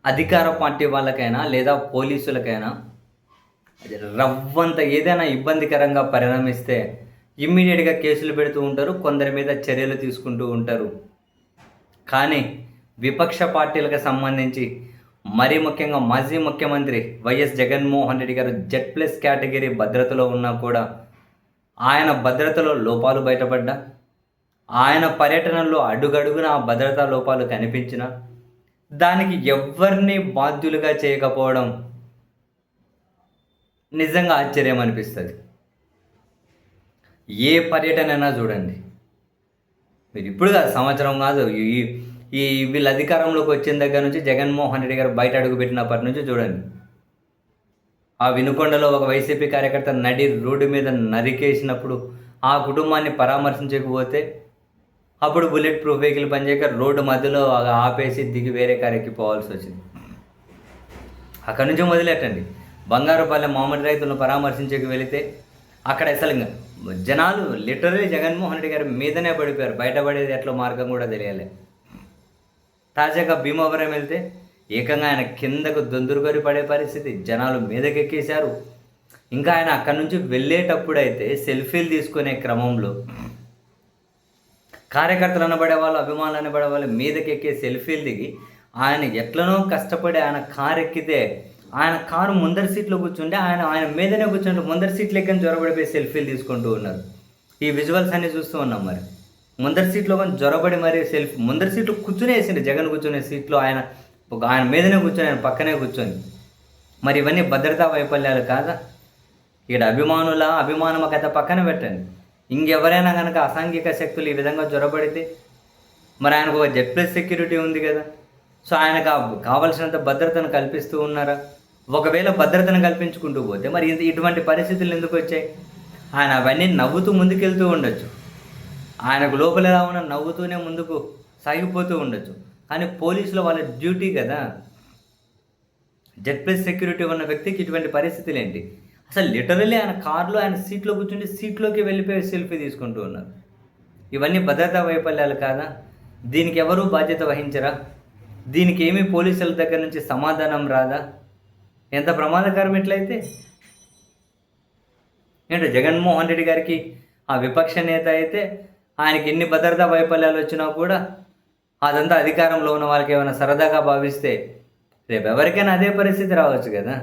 అధికార పార్టీ వాళ్ళకైనా లేదా పోలీసులకైనా అది రవ్వంత ఏదైనా ఇబ్బందికరంగా పరిణమిస్తే ఇమ్మీడియట్‌గా కేసులు పెడుతూ ఉంటారు. కొందరి మీద చర్యలు తీసుకుంటూ ఉంటారు. కానీ విపక్ష పార్టీలకు సంబంధించి మరీ ముఖ్యంగా మాజీ ముఖ్యమంత్రి వైఎస్ జగన్మోహన్ రెడ్డి గారు జెడ్+ కేటగిరీ భద్రతలో ఉన్నా కూడా ఆయన భద్రతలో లోపాలు బయటపడ్డా, ఆయన పర్యటనల్లో అడుగడుగునా ఆ భద్రతా లోపాలు కనిపించినా, దానికి ఎవ్వరిని బాధ్యులుగా చేయకపోవడం నిజంగా ఆశ్చర్యం అనిపిస్తది. ఏ పర్యటనైనా చూడండి. మీరు ఇప్పుడు కాదు, సంవత్సరం కాదు, ఈ ఈ వీళ్ళు అధికారంలోకి వచ్చిన దగ్గర నుంచి జగన్మోహన్ రెడ్డి గారు బయట అడుగుపెట్టినప్పటి నుంచి చూడండి. ఆ వినుకొండలో ఒక వైసీపీ కార్యకర్త నడి రోడ్డు మీద నరికేసినప్పుడు ఆ కుటుంబాన్ని పరామర్శించకపోతే అప్పుడు బుల్లెట్ ప్రూఫ్ వెహికల్ పనిచేయక రోడ్డు మధ్యలో ఆపేసి దిగి వేరే కారు ఎక్కిపోవాల్సి వచ్చింది. అక్కడి నుంచి మొదలెట్టండి. బంగారుపల్లె మామిడి రైతులను పరామర్శించకి వెళితే అక్కడ అసలు జనాలు లిటరలీ జగన్మోహన్ రెడ్డి గారి మీదనే పడిపోయారు. బయటపడేది ఎట్లా మార్గం కూడా తెలియాలి. తాజాగా భీమవరం వెళ్తే ఏకంగా ఆయన కిందకు దొందురుకొని పడే పరిస్థితి, జనాలు మీదకెక్కేశారు. ఇంకా ఆయన అక్కడి నుంచి వెళ్ళేటప్పుడు అయితే సెల్ఫీలు తీసుకునే క్రమంలో కార్యకర్తలు అనబడే వాళ్ళు, అభిమానులు అనబడే వాళ్ళు మీదకెక్కే సెల్ఫీలు దిగి ఆయన ఎట్లనో కష్టపడి ఆయన కారు ఎక్కితే ఆయన కారు ముందరి సీట్లో కూర్చుంటే ఆయన ఆయన మీదనే కూర్చుంటే ముందరి సీట్లు ఎక్కని జ్వరబడిపోయి సెల్ఫీలు తీసుకుంటూ ఉన్నారు. ఈ విజువల్స్ అన్నీ చూస్తూ ఉన్నాం. మరి ముందరి సీట్లో కొంచెం జ్వరబడి మరి సెల్ఫీ ముందరి సీట్లో కూర్చునేసింది. జగన్ కూర్చునే సీట్లో ఆయన ఆయన మీదనే కూర్చొని, ఆయన పక్కనే కూర్చొని. మరి ఇవన్నీ భద్రతా వైఫల్యాలు కాదా? ఇక్కడ అభిమానం కథ పక్కన పెట్టండి. ఇంకెవరైనా కనుక అసాంఘిక శక్తులు ఈ విధంగా జ్వరబడితే మరి ఆయనకు ఒక జెడ్+ సెక్యూరిటీ ఉంది కదా. సో ఆయనకు కావలసినంత భద్రతను కల్పిస్తూ ఉన్నారా? ఒకవేళ భద్రతను కల్పించుకుంటూ పోతే మరి ఇటువంటి పరిస్థితులు ఎందుకు వచ్చాయి? ఆయన అవన్నీ నవ్వుతూ ముందుకెళ్తూ ఉండొచ్చు. ఆయనకు లోపల ఎలా ఉన్నా నవ్వుతూనే ముందుకు సాగిపోతూ ఉండొచ్చు. కానీ పోలీసులు వాళ్ళ డ్యూటీ కదా. జెడ్+ సెక్యూరిటీ ఉన్న వ్యక్తికి ఇటువంటి పరిస్థితులు ఏంటి? అసలు లిటరల్లీ ఆయన కారులో ఆయన సీట్లో కూర్చుంటే సీట్లోకి వెళ్ళిపోయి సెల్ఫీ తీసుకుంటూ ఉన్నారు. ఇవన్నీ భద్రతా వైఫల్యాలు కాదా? దీనికి ఎవరూ బాధ్యత వహించరా? దీనికి ఏమీ పోలీసుల దగ్గర నుంచి సమాధానం రాదా? ఎంత ప్రమాదకరం ఎట్లయితే ఏంటో జగన్మోహన్ రెడ్డి గారికి ఆ విపక్ష నేత అయితే ఆయనకి ఎన్ని భద్రతా వైఫల్యాలు వచ్చినా కూడా అదంతా అధికారంలో ఉన్న వాళ్ళకి ఏమైనా సరదాగా భావిస్తే రేపు ఎవరికైనా అదే పరిస్థితి రావచ్చు కదా.